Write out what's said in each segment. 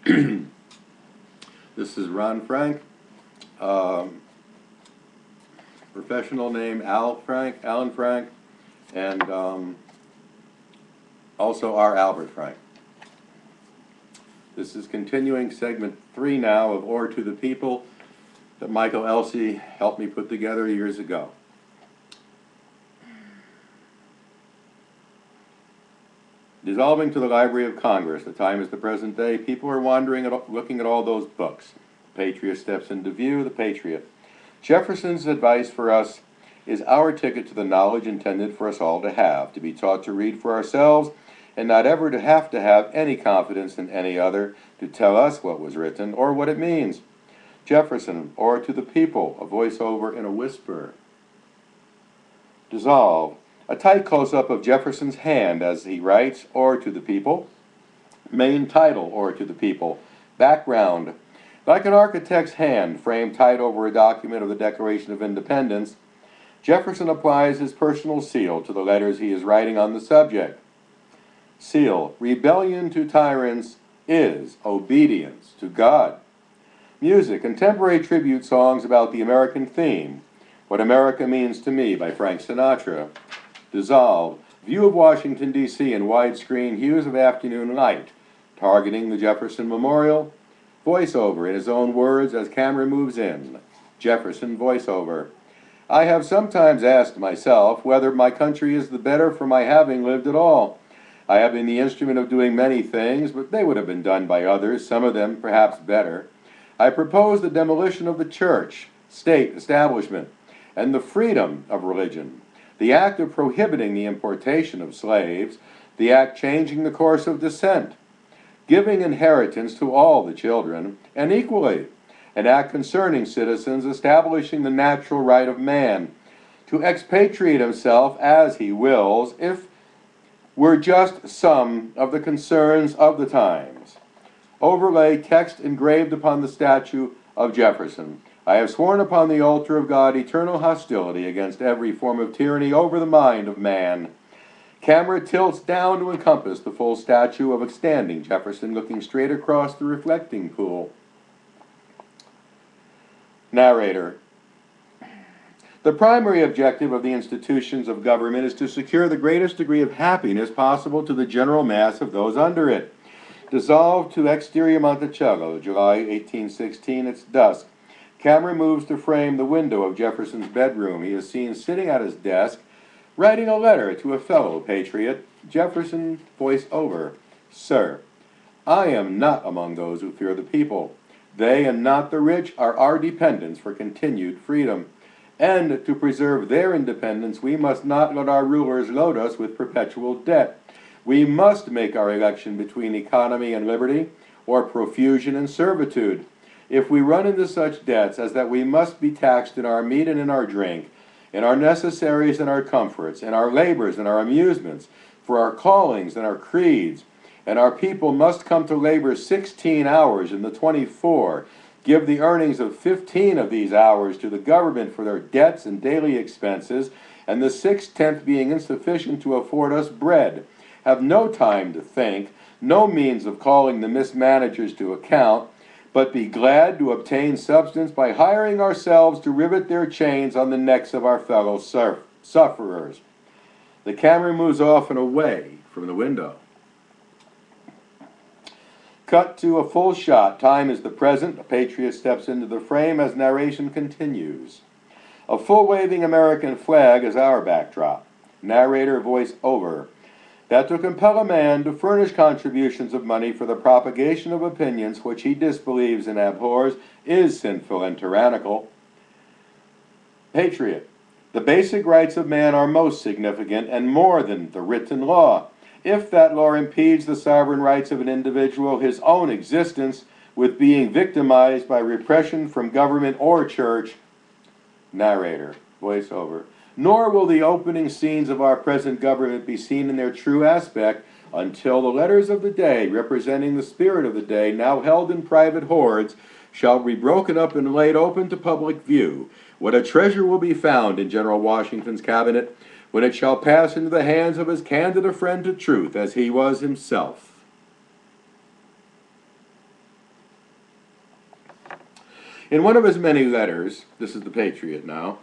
This is Ron Frank. Professional name Alan Frank, and also R. Albert Frank. This is continuing segment 3 now of Or to the People that Michael Elsey helped me put together years ago. Dissolving to the Library of Congress, the time is the present day. People are wandering, looking at all those books. The Patriot steps into view, the Patriot. Jefferson's advice for us is our ticket to the knowledge intended for us all to have, to be taught to read for ourselves, and not ever to have any confidence in any other to tell us what was written or what it means. Jefferson, Or to the People, a voiceover in a whisper. Dissolve. A tight close-up of Jefferson's hand as he writes, Or to the People. Main title, Or to the People. Background. Like an architect's hand framed tight over a document of the Declaration of Independence, Jefferson applies his personal seal to the letters he is writing on the subject. Seal. Rebellion to tyrants is obedience to God. Music. Contemporary tribute songs about the American theme. What America Means to Me by Frank Sinatra. Dissolve. View of Washington, D.C. in widescreen hues of afternoon light, targeting the Jefferson Memorial. Voiceover in his own words as camera moves in. Jefferson voiceover. I have sometimes asked myself whether my country is the better for my having lived at all. I have been the instrument of doing many things, but they would have been done by others, some of them perhaps better. I propose the demolition of the church, state, establishment, and the freedom of religion. The act of prohibiting the importation of slaves, the act changing the course of descent, giving inheritance to all the children, and equally, an act concerning citizens establishing the natural right of man to expatriate himself as he wills, if were just some of the concerns of the times. Overlay text engraved upon the statue of Jefferson. I have sworn upon the altar of God eternal hostility against every form of tyranny over the mind of man. Camera tilts down to encompass the full statue of a standing Jefferson looking straight across the reflecting pool. Narrator. The primary objective of the institutions of government is to secure the greatest degree of happiness possible to the general mass of those under it. Dissolved to exterior Monticello, July 1816, it's dusk. Camera moves to frame the window of Jefferson's bedroom. He is seen sitting at his desk, writing a letter to a fellow patriot. Jefferson voice over. Sir, I am not among those who fear the people. They and not the rich are our dependents for continued freedom. And to preserve their independence, we must not let our rulers load us with perpetual debt. We must make our election between economy and liberty, or profusion and servitude. If we run into such debts as that we must be taxed in our meat and in our drink, in our necessaries and our comforts, in our labors and our amusements, for our callings and our creeds, and our people must come to labor 16 hours in the 24, give the earnings of 15 of these hours to the government for their debts and daily expenses, and the 6/10 being insufficient to afford us bread, have no time to think, no means of calling the mismanagers to account, but be glad to obtain substance by hiring ourselves to rivet their chains on the necks of our fellow sufferers. The camera moves off and away from the window. Cut to a full shot. Time is the present. A patriot steps into the frame as narration continues. A full-waving American flag is our backdrop. Narrator voice over. That to compel a man to furnish contributions of money for the propagation of opinions which he disbelieves and abhors is sinful and tyrannical. Patriot. The basic rights of man are most significant and more than the written law. If that law impedes the sovereign rights of an individual, his own existence, with being victimized by repression from government or church. Narrator. Voiceover. Nor will the opening scenes of our present government be seen in their true aspect until the letters of the day, representing the spirit of the day, now held in private hoards, shall be broken up and laid open to public view. What a treasure will be found in General Washington's cabinet, when it shall pass into the hands of as candid a friend to truth as he was himself. In one of his many letters, this is the Patriot now,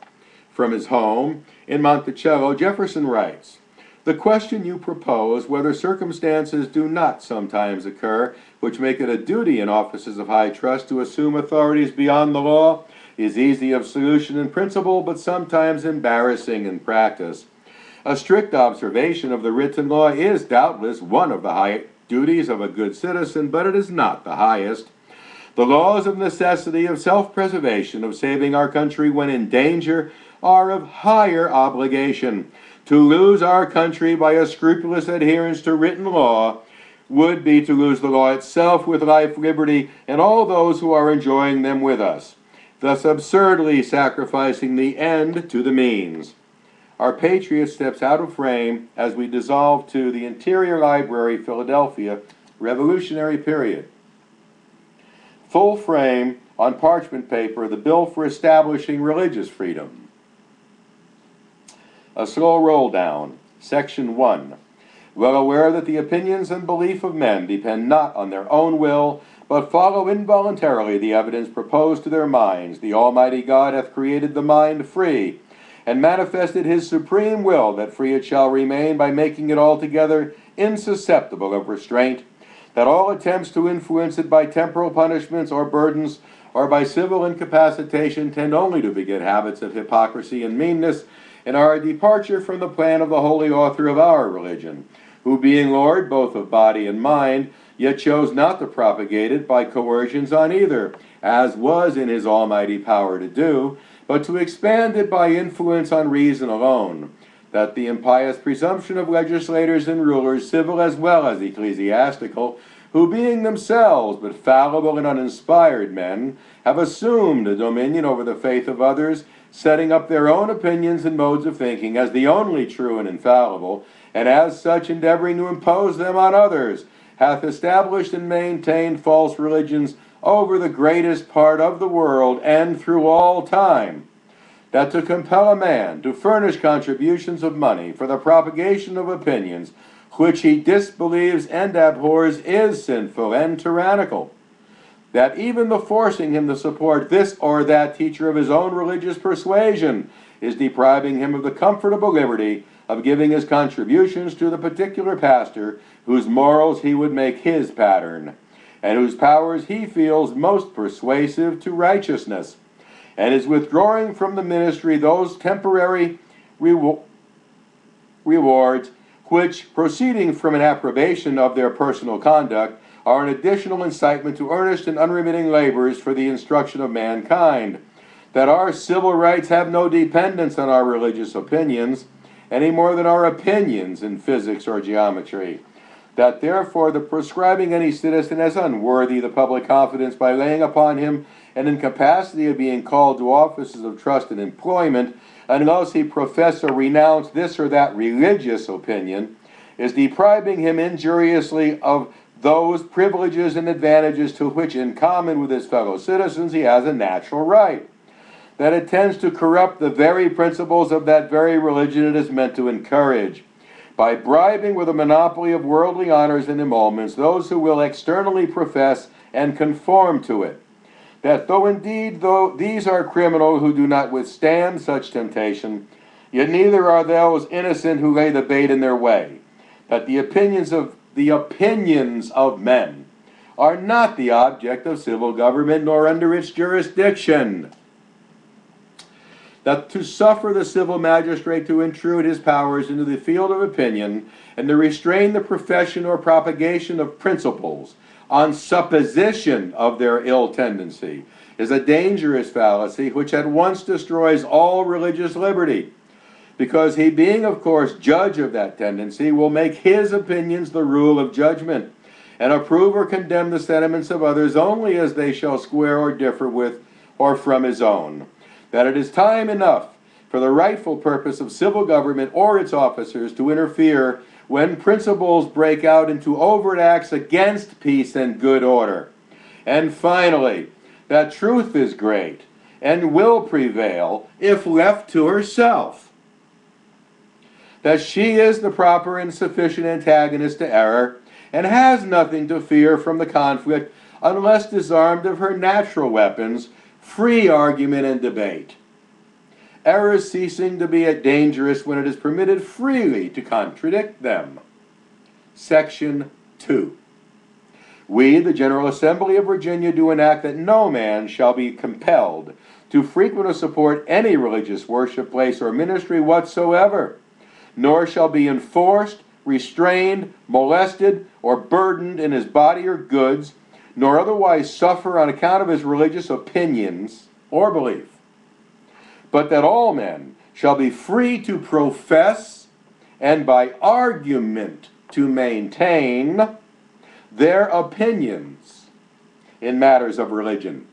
from his home in Monticello, Jefferson writes, "The question you propose, whether circumstances do not sometimes occur which make it a duty in offices of high trust to assume authorities beyond the law, is easy of solution in principle, but sometimes embarrassing in practice. A strict observation of the written law is doubtless one of the high duties of a good citizen, but it is not the highest. The laws of necessity, of self-preservation, of saving our country when in danger, are of higher obligation. To lose our country by a scrupulous adherence to written law would be to lose the law itself with life, liberty, and all those who are enjoying them with us, thus absurdly sacrificing the end to the means." Our Patriot steps out of frame as we dissolve to the Interior Library, Philadelphia, Revolutionary period. Full frame on parchment paper, the bill for establishing religious freedom. A slow roll down. Section 1. Well aware that the opinions and belief of men depend not on their own will, but follow involuntarily the evidence proposed to their minds, the Almighty God hath created the mind free, and manifested his supreme will that free it shall remain by making it altogether insusceptible of restraint, that all attempts to influence it by temporal punishments or burdens or by civil incapacitation tend only to beget habits of hypocrisy and meanness, and are a departure from the plan of the holy author of our religion, who being Lord both of body and mind, yet chose not to propagate it by coercions on either, as was in his almighty power to do, but to expand it by influence on reason alone, that the impious presumption of legislators and rulers, civil as well as ecclesiastical, who being themselves but fallible and uninspired men, have assumed a dominion over the faith of others, setting up their own opinions and modes of thinking as the only true and infallible, and as such endeavoring to impose them on others, hath established and maintained false religions over the greatest part of the world and through all time, that to compel a man to furnish contributions of money for the propagation of opinions which he disbelieves and abhors is sinful and tyrannical, that even the forcing him to support this or that teacher of his own religious persuasion is depriving him of the comfortable liberty of giving his contributions to the particular pastor whose morals he would make his pattern, and whose powers he feels most persuasive to righteousness, and is withdrawing from the ministry those temporary rewards which, proceeding from an approbation of their personal conduct, are an additional incitement to earnest and unremitting labors for the instruction of mankind, that our civil rights have no dependence on our religious opinions, any more than our opinions in physics or geometry, that therefore the proscribing any citizen as unworthy the public confidence by laying upon him an incapacity of being called to offices of trust and employment, unless he profess or renounce this or that religious opinion, is depriving him injuriously of those privileges and advantages to which, in common with his fellow citizens, he has a natural right, that it tends to corrupt the very principles of that very religion it is meant to encourage, by bribing with a monopoly of worldly honors and emoluments those who will externally profess and conform to it, that though these are criminal who do not withstand such temptation, yet neither are those innocent who lay the bait in their way, that the opinions of men are not the object of civil government nor under its jurisdiction, that to suffer the civil magistrate to intrude his powers into the field of opinion and to restrain the profession or propagation of principles on supposition of their ill tendency is a dangerous fallacy which at once destroys all religious liberty, because he, being of course judge of that tendency, will make his opinions the rule of judgment, and approve or condemn the sentiments of others only as they shall square or differ with or from his own, that it is time enough for the rightful purpose of civil government or its officers to interfere when principles break out into overt acts against peace and good order. And finally, that truth is great and will prevail if left to herself, that she is the proper and sufficient antagonist to error and has nothing to fear from the conflict unless disarmed of her natural weapons, free argument and debate, errors ceasing to be dangerous when it is permitted freely to contradict them. Section 2. We, the General Assembly of Virginia, do enact that no man shall be compelled to frequent or support any religious worship place or ministry whatsoever, nor shall be enforced, restrained, molested, or burdened in his body or goods, nor otherwise suffer on account of his religious opinions or belief, but that all men shall be free to profess and by argument to maintain their opinions in matters of religion,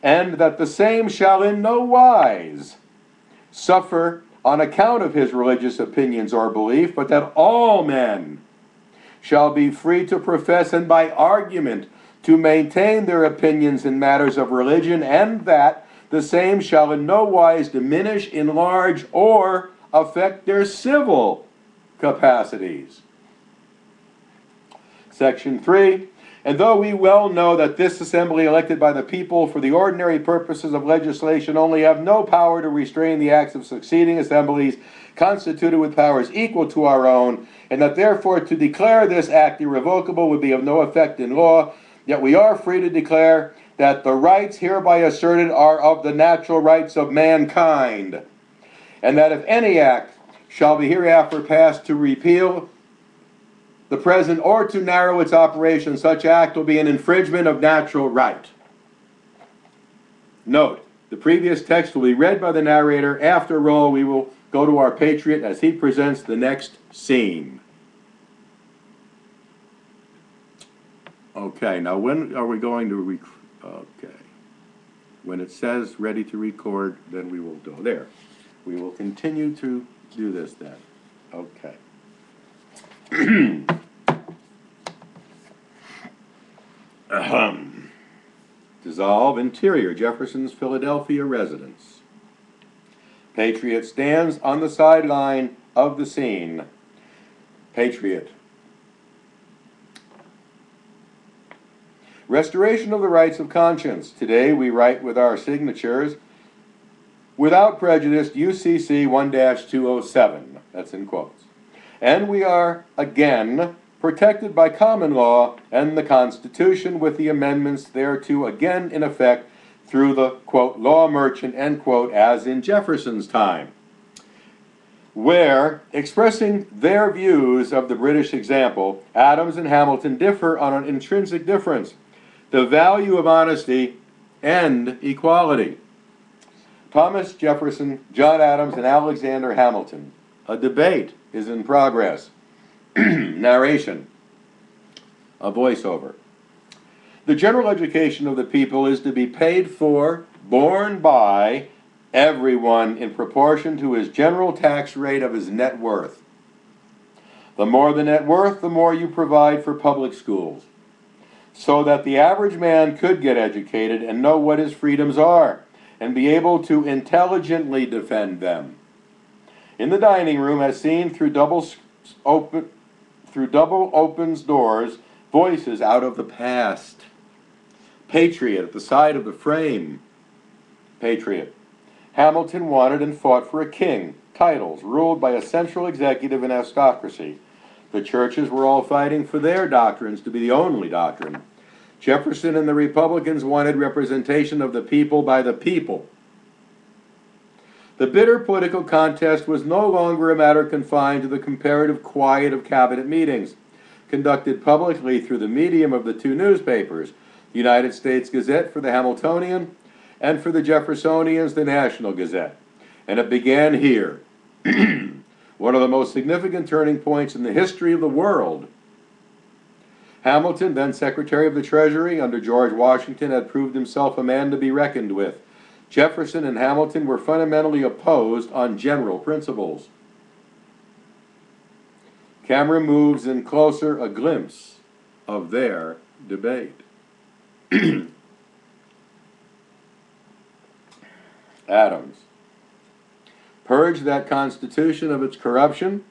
and that the same shall in no wise suffer on account of his religious opinions or belief, but that all men shall be free to profess and by argument to maintain their opinions in matters of religion, and that the same shall in no wise diminish, enlarge, or affect their civil capacities. Section 3. And though we well know that this assembly elected by the people for the ordinary purposes of legislation only have no power to restrain the acts of succeeding assemblies constituted with powers equal to our own, and that therefore to declare this act irrevocable would be of no effect in law, yet we are free to declare that the rights hereby asserted are of the natural rights of mankind, and that if any act shall be hereafter passed to repeal the present or to narrow its operation, such act will be an infringement of natural right. Note, the previous text will be read by the narrator. After roll, we will go to our patriot as he presents the next scene. Okay, now when are we going to okay. When it says ready to record, then we will go there. We will continue to do this then. Okay. Dissolve interior Jefferson's Philadelphia residence. Patriot stands on the sideline of the scene. Patriot. Restoration of the rights of conscience. Today we write with our signatures, without prejudice, UCC 1-207. That's in quotes. And we are, again, protected by common law and the Constitution with the amendments thereto again in effect through the, quote, law merchant, end quote, as in Jefferson's time, where, expressing their views of the British example, Adams and Hamilton differ on an intrinsic difference, the value of honesty and equality. Thomas Jefferson, John Adams, and Alexander Hamilton. A debate is in progress. Narration. A voiceover. The general education of the people is to be paid for, borne by, everyone in proportion to his general tax rate of his net worth. The more the net worth, the more you provide for public schools, so that the average man could get educated and know what his freedoms are, and be able to intelligently defend them. In the dining room, as seen through double opens doors, voices out of the past. Patriot at the side of the frame. Patriot. Hamilton wanted and fought for a king, titles, ruled by a central executive and aristocracy. The churches were all fighting for their doctrines to be the only doctrine. Jefferson and the Republicans wanted representation of the people by the people. The bitter political contest was no longer a matter confined to the comparative quiet of cabinet meetings, conducted publicly through the medium of the two newspapers, the United States Gazette for the Hamiltonian, and for the Jeffersonians, the National Gazette. And it began here, one of the most significant turning points in the history of the world. Hamilton, then Secretary of the Treasury under George Washington, had proved himself a man to be reckoned with. Jefferson and Hamilton were fundamentally opposed on general principles. Camera moves in closer, a glimpse of their debate. Adams. Purge that Constitution of its corruption,